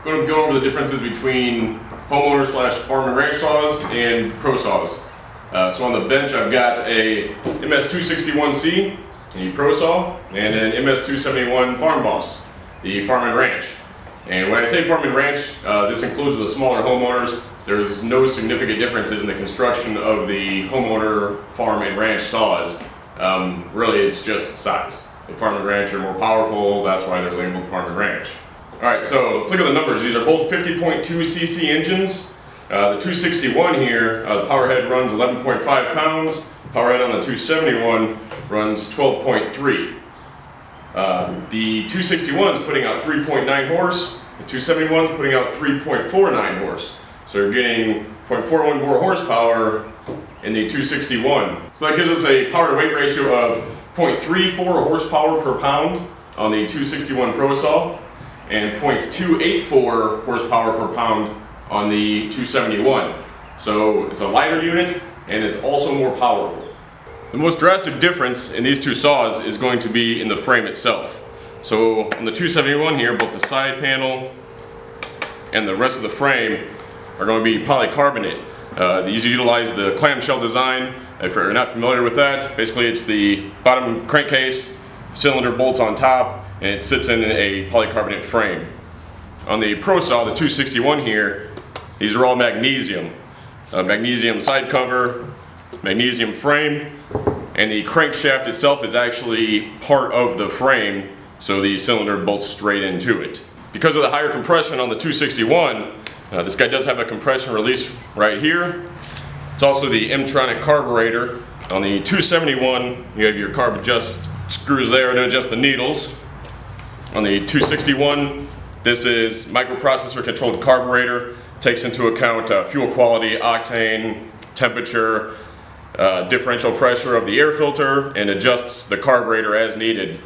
going to go over the differences between homeowner slash farm and ranch saws and pro saws. So on the bench I've got a MS261C, the pro saw, and an MS271 Farm Boss, the farm and ranch. And when I say farm and ranch, this includes the smaller homeowners. There's no significant differences in the construction of the homeowner, farm, and ranch saws. Really, it's just size. The farm and ranch are more powerful, that's why they're labeled farm and ranch. Alright, so let's look at the numbers. These are both 50.2 cc engines. The 261 here, the power head runs 11.5 pounds. Power head on the 271 runs 12.3. The 261 is putting out 3.9 horse. The 271 is putting out 3.49 horse. So you're getting 0.41 more horsepower in the 261. So that gives us a power to weight ratio of 0.34 horsepower per pound on the 261 Pro Saw and 0.284 horsepower per pound on the 271. So it's a lighter unit and it's also more powerful. The most drastic difference in these two saws is going to be in the frame itself. So on the 271 here, both the side panel and the rest of the frame are going to be polycarbonate. These utilize the clamshell design. If you're not familiar with that, basically it's the bottom crankcase, cylinder bolts on top, and it sits in a polycarbonate frame. On the Pro Saw, the 261 here, these are all magnesium. Magnesium side cover, magnesium frame, and the crankshaft itself is actually part of the frame, so the cylinder bolts straight into it. Because of the higher compression on the 261, this guy does have a compression release right here. It's also the M-tronic carburetor. On the 271, you have your carb adjust screws there to adjust the needles. On the 261, this is microprocessor controlled carburetor. Takes into account fuel quality, octane, temperature, differential pressure of the air filter, and adjusts the carburetor as needed.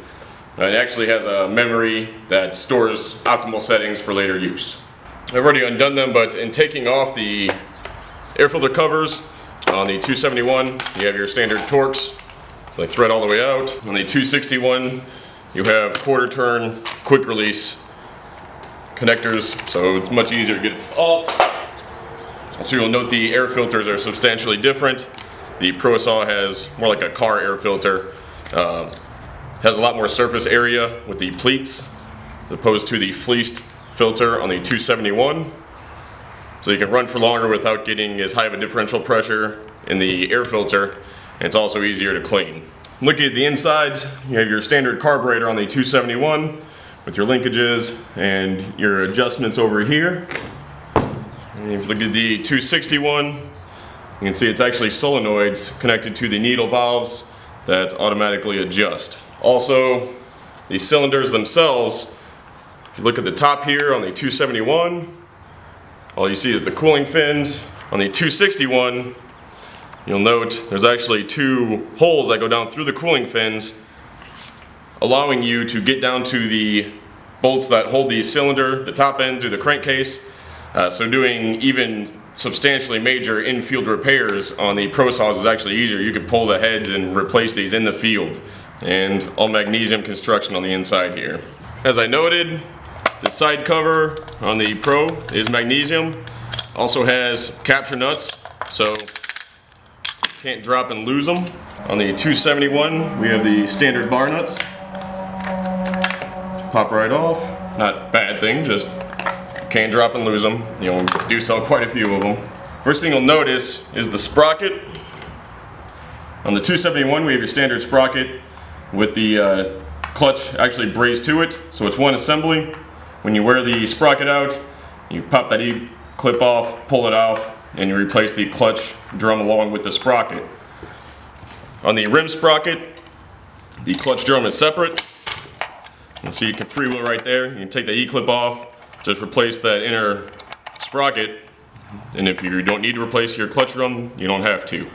It actually has a memory that stores optimal settings for later use. I've already undone them, but in taking off the air filter covers on the 271, you have your standard Torx, so they thread all the way out. On the 261, you have quarter turn, quick release connectors, so it's much easier to get it off. So you'll note the air filters are substantially different. The Pro Saw has more like a car air filter. Has a lot more surface area with the pleats as opposed to the fleeced filter on the 271. So you can run for longer without getting as high of a differential pressure in the air filter, and it's also easier to clean. Looking at the insides, you have your standard carburetor on the 271 with your linkages and your adjustments over here. And if you look at the 261, you can see it's actually solenoids connected to the needle valves that automatically adjust. Also, the cylinders themselves, if you look at the top here on the 271, all you see is the cooling fins. On the 261, you'll note there's actually two holes that go down through the cooling fins, allowing you to get down to the bolts that hold the cylinder, the top end, through the crankcase. So doing even substantially major in-field repairs on the Pro Saws is actually easier. You could pull the heads and replace these in the field. And all magnesium construction on the inside here. As I noted, the side cover on the Pro is magnesium. Also has capture nuts, so you can't drop and lose them. On the 271, we have the standard bar nuts. Pop right off. Not a bad thing, just can't drop and lose them. You know, we do sell quite a few of them. First thing you'll notice is the sprocket. On the 271, we have your standard sprocket with the clutch actually brazed to it, so it's one assembly. When you wear the sprocket out, you pop that E-clip off, pull it off, and you replace the clutch drum along with the sprocket. On the rim sprocket, the clutch drum is separate. You see you can freewheel right there. You can take the E-clip off, just replace that inner sprocket, and if you don't need to replace your clutch drum, you don't have to.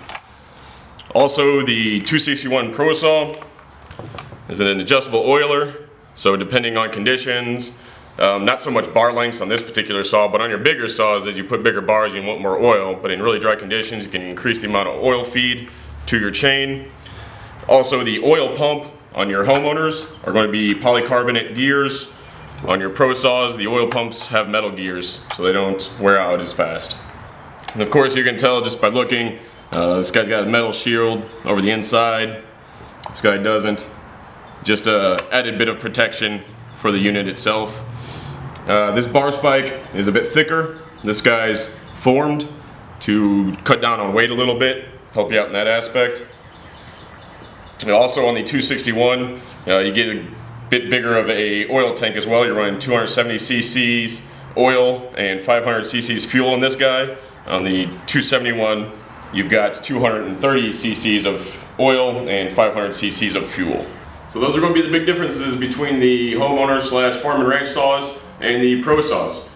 Also, the 261 Pro Saw is an adjustable oiler, so depending on conditions, not so much bar lengths on this particular saw, but on your bigger saws, as you put bigger bars, you want more oil, but in really dry conditions, you can increase the amount of oil feed to your chain. Also, the oil pump on your homeowners are going to be polycarbonate gears On your Pro saws, the oil pumps have metal gears, so they don't wear out as fast. And of course, you can tell just by looking, this guy's got a metal shield over the inside. This guy doesn't. Just a added bit of protection for the unit itself. This bar spike is a bit thicker. This guy's formed to cut down on weight a little bit, help you out in that aspect. And also on the 261, you get a bit bigger of a oil tank as well. You're running 270 cc's oil and 500 cc's fuel in this guy. On the 271, you've got 230 cc's of oil and 500 cc's of fuel. So those are going to be the big differences between the homeowner slash farm and ranch saws and the Pro saws.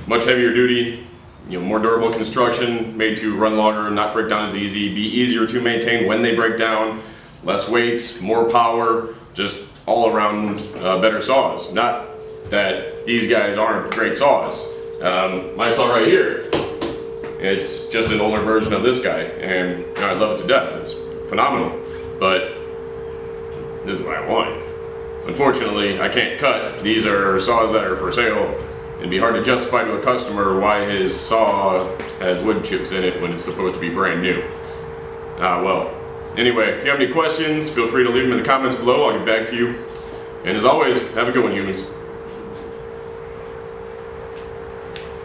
Much heavier duty, more durable construction, made to run longer, not break down as easy, be easier to maintain when they break down, less weight, more power, just all around better saws. Not that these guys aren't great saws. My saw right here, it's just an older version of this guy, and I love it to death. It's phenomenal, but this is what I want. Unfortunately, I can't cut. These are saws that are for sale. It'd be hard to justify to a customer why his saw has wood chips in it when it's supposed to be brand new. Well, anyway, if you have any questions, feel free to leave them in the comments below. I'll get back to you. And as always, have a good one, humans.